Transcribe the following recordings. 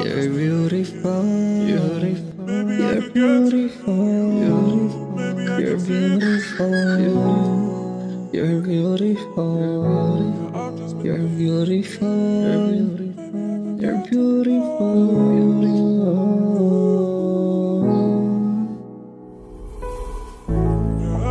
You're beautiful, beautiful, you're beautiful, you're beautiful, you're beautiful, you're beautiful, you're beautiful.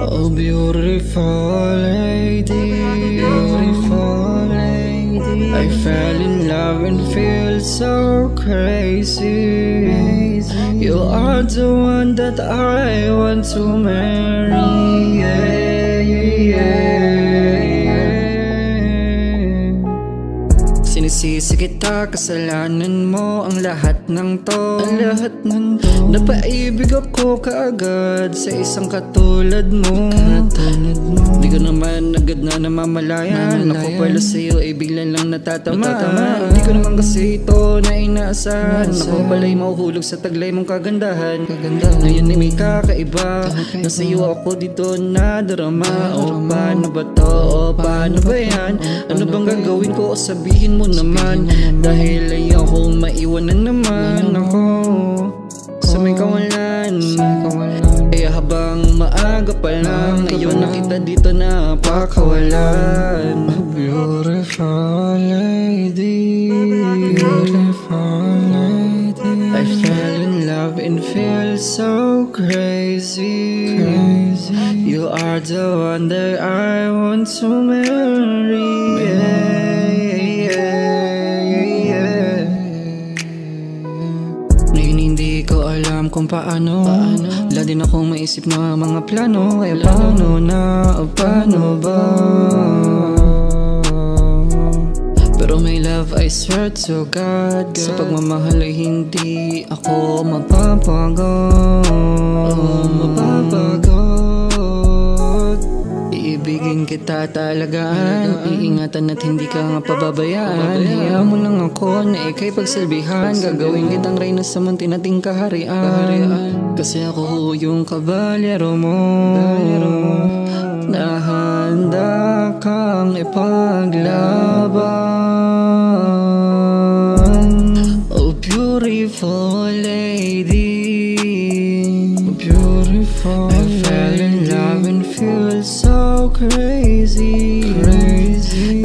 Oh, beautiful lady, beautiful lady, I fell in love and feel so crazy. You are the one that I want to marry. Yeah, yeah, yeah. Sinisisi kita, kasalanan mo ang lahat ng to, Napaibig ako kaagad sa isang katulad mo, Di ko naman agad na namamalayan, ako pala sa'yo ay biglan lang natatamaan. Di ko naman kasi ito na inaasahan, ako pala'y mahuhulog sa taglay mong kagandahan. Ngayon ay may kakaiba, na sa'yo ako dito nadarama. O paano ba to, o paano ba yan? Ano bang gagawin ko, o sabihin mo naman, dahil ayokong maiwanan naman ako sa may kawalan. Kaya habang maaga pa lang, ngayon nakita dito na pakawalan. Beautiful lady, beautiful lady, I fell in love and feel so crazy. You are the one that I want to marry. Ngayon hindi ko alam kung paano, wala din akong maisip na mga plano. Kaya paano na, o paano ba? Pero may love, I swear to God, sa pagmamahal ay hindi ako mapapagod. Iibigin kita talagaan, iingatan at hindi ka nga pababayaan. Hayaan mo lang ako na ika'y pagsilbihan, gagawin kitang reyna sa munti nating kaharian. Kasi ako yung kabalyero mo, na handa kang ipaglaban. Oh, beautiful lady, beautiful, I fell in love and feel so crazy.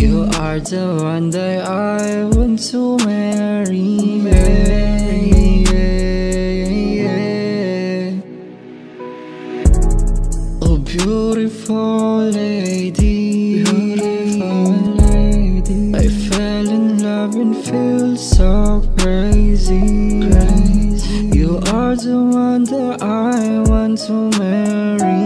You are the one that I want to marry. Oh, beautiful lady, I fell in love and feel so crazy. You are the one that I want to marry.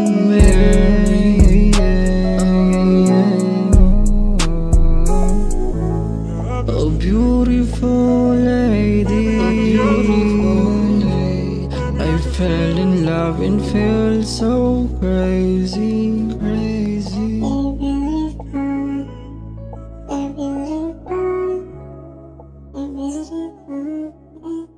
Oh, beautiful lady, I fell in love and feel so crazy. Beautiful.